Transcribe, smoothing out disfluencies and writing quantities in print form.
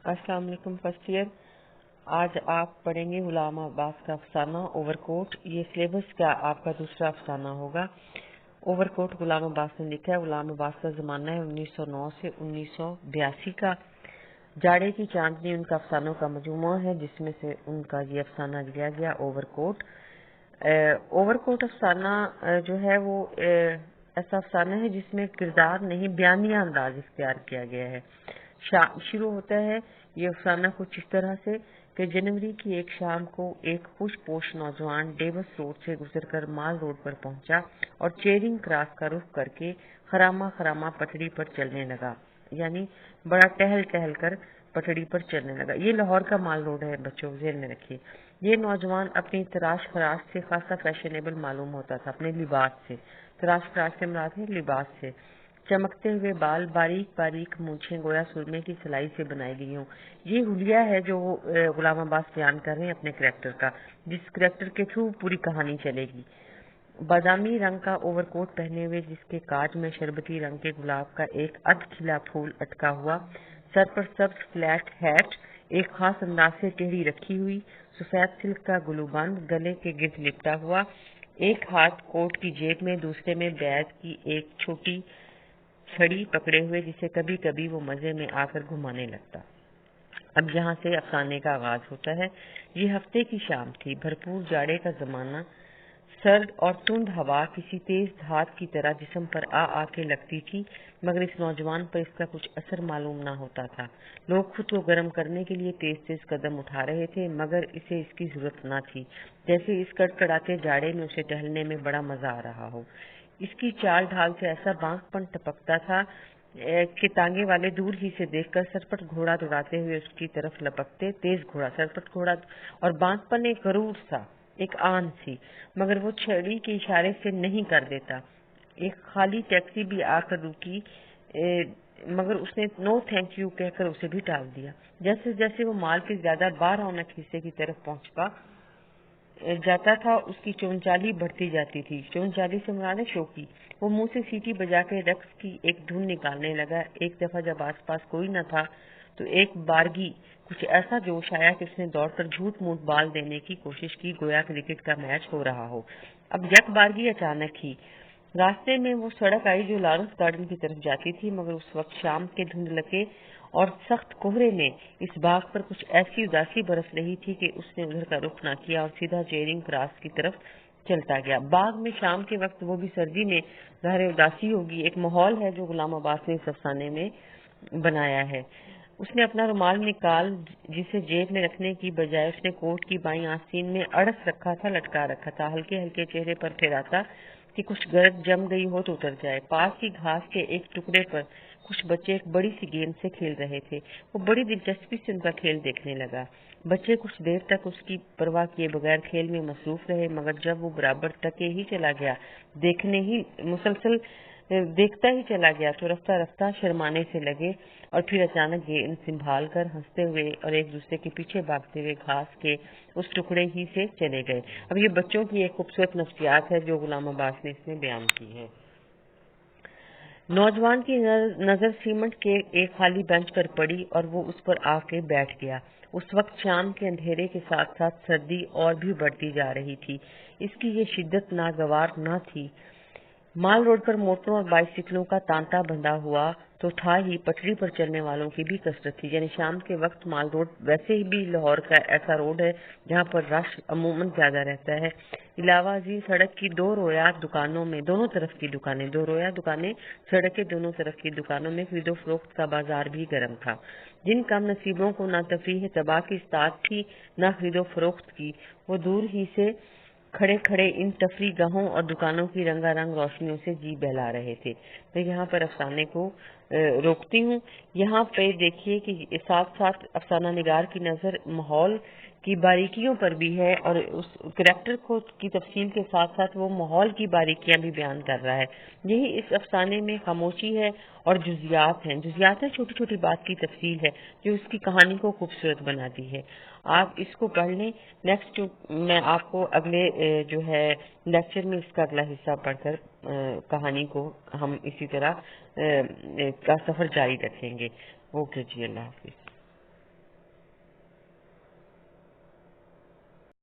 अस्सलाम वालेकुम first year. आज आप पढ़ेंगे गुलाम अब्बास का अफसाना ओवरकोट। ये सिलेबस का आपका दूसरा अफसाना होगा। ओवरकोट गुलाम अब्बास ने लिखा है। गुलाम अब्बास का जमाना है 1909 से 1982 का। जाड़े की चांदनी उनका अफसानों का मजमूआ है, जिसमें से उनका ये अफसाना लिया गया ओवरकोट। ओवरकोट अफसाना जो है वो ऐसा अफसाना है जिसमें किरदार नहीं बयानिया अंदाज इख्तियार किया गया है। शुरू होता है ये अफसाना कुछ इस तरह से कि जनवरी की एक शाम को एक खुश पोश नौजवान डेवस रोड से गुजरकर माल रोड पर पहुंचा और चेरिंग क्रॉस का रुख करके खरामा खरामा पटड़ी पर चलने लगा। यानी बड़ा टहल टहल कर पटड़ी पर चलने लगा। ये लाहौर का माल रोड है बच्चों, ज़हन में रखिए। ये नौजवान अपनी तराश खराश से खासा फैशनेबल मालूम होता था, अपने लिबास से। तराश खराश से मुराद है लिबास से। चमकते हुए बाल, बारीक बारीक मूछें गोया सुरमे की सिलाई से बनाई गई हों। ये हुलिया है जो गुलाम अब्बास बयान कर रहे हैं अपने करैक्टर का, जिस करैक्टर के थ्रू पूरी कहानी चलेगी। बादामी रंग का ओवरकोट पहने हुए, जिसके काज में शरबती रंग के गुलाब का एक अध खिला फूल अटका हुआ, सर पर सब्ज फ्लैट हैट एक खास अंदाज से टेढ़ी रखी हुई, सफेद सिल्क का गुलूबंद गले के गिर्द लिपटा हुआ, एक हाथ कोट की जेब में, दूसरे में बैग की एक छोटी छड़ी पकड़े हुए, जिसे कभी कभी वो मजे में आकर घुमाने लगता। अब यहाँ से अफसाने का आगाज होता है। ये हफ्ते की शाम थी, भरपूर जाड़े का जमाना। सर्द और तुंद हवा किसी तेज धात की तरह जिस्म पर आ आके लगती थी, मगर इस नौजवान पर इसका कुछ असर मालूम ना होता था। लोग खुद को गर्म करने के लिए तेज तेज कदम उठा रहे थे, मगर इसे इसकी जरूरत ना थी। जैसे इस कड़कड़ाते जाड़े में उसे टहलने में बड़ा मजा आ रहा हो। इसकी चाल ढाल से ऐसा बांकपन टपकता था कि तांगे वाले दूर ही से देखकर सरपट घोड़ा दौड़ाते हुए उसकी तरफ लपकते। तेज घोड़ा, सरपट घोड़ा, और बांकपन एक गरूर सा, एक आन सी, मगर वो छड़ी के इशारे से नहीं कर देता। एक खाली टैक्सी भी आकर रुकी, मगर उसने नो थैंक यू कहकर उसे भी टाल दिया। जैसे जैसे वो माल के ज्यादा बाहर रौनक हिस्से की तरफ पहुंचता जाता था, उसकी चौनचाली बढ़ती जाती थी। चौनचाली से मुराद है शौकी। वो मुंह से सीटी बजा के रक्स की एक धुन निकालने लगा। एक दफा जब आसपास कोई न था तो एक बारगी कुछ ऐसा जोश आया कि उसने दौड़कर झूठ मूठ बाल देने की कोशिश की, गोया क्रिकेट का मैच हो रहा हो। अब यक बारगी अचानक ही रास्ते में वो सड़क आई जो लॉरेंस गार्डन की तरफ जाती थी, मगर उस वक्त शाम के धुंधलके और सख्त कोहरे में इस बाग पर कुछ ऐसी उदासी बरस रही थी कि उसने उधर का रुख न किया और सीधा चेरिंग क्रॉस की तरफ चलता गया। बाग में शाम के वक्त, वो भी सर्दी में, ज़ाहिर उदासी होगी। एक माहौल है जो गुलाम अब्बास ने इस अफसाने में बनाया है। उसने अपना रुमाल निकाल, जिसे जेब में रखने की बजाय उसने कोट की बाईं आस्तीन में अड़स रखा था, लटका रखा था। हल्के हल्के चेहरे पर फेराता कि कुछ गर्द जम गई हो तो उतर जाए। पास ही घास के एक टुकड़े पर कुछ बच्चे एक बड़ी सी गेंद से खेल रहे थे। वो बड़ी दिलचस्पी से उनका खेल देखने लगा। बच्चे कुछ देर तक उसकी परवाह किए बगैर खेल में मसरूफ रहे, मगर जब वो बराबर टके ही चला गया, मुसलसल देखता ही चला गया, तो रफ्ता रफ्ता शर्माने से लगे और फिर अचानक गेंद संभाल कर हंसते हुए और एक दूसरे के पीछे भागते हुए घास के उस टुकड़े ही से चले गए। अब ये बच्चों की एक खूबसूरत नफ्सियात है जो गुलाम अब्बास ने इसमें बयान की है। नौजवान की नजर सीमेंट के एक खाली बेंच पर पड़ी और वो उस पर आके बैठ गया। उस वक्त शाम के अंधेरे के साथ साथ सर्दी और भी बढ़ती जा रही थी। इसकी ये शिद्दत नागवार न थी। माल रोड पर मोटरों और बाइसिकलों का तांता बंधा हुआ तो था ही, पटरी पर चलने वालों की भी कसरत थी। यानी शाम के वक्त माल रोड वैसे ही भी लाहौर का ऐसा रोड है जहाँ पर रश अमूमन ज्यादा रहता है। इलावा जी सड़क की दो रोया दुकानों में, दोनों तरफ की दुकानें, दो रोया दुकानें, सड़क के दोनों तरफ की दुकानों में खरीदो फरोख्त का बाजार भी गर्म था। जिन कम नसीबों को न तफरीह तबाह की इस्तात थी न खरीदो फरोख्त की, वो दूर ही से खड़े खड़े इन तफरी गाहों और दुकानों की रंगारंग रोशनियों से जी बहला रहे थे। मैं यहाँ पर अफसाने को रोकती हूँ। यहाँ पे देखिए कि साथ साथ अफसाना निगार की नजर माहौल की बारीकियों पर भी है और उस करैक्टर को की तफसील के साथ साथ वो माहौल की बारीकियां भी बयान कर रहा है। यही इस अफसाने में खामोशी है और जुजियात हैं। जुजियात है छोटी छोटी बात की तफसील है जो उसकी कहानी को खूबसूरत बनाती है। आप इसको पढ़ लें। नेक्स्ट मैं आपको अगले जो है लेक्चर में इसका अगला हिस्सा पढ़कर कहानी को हम इसी तरह का सफर जारी रखेंगे। ओके जी, अल्लाह हाफिज।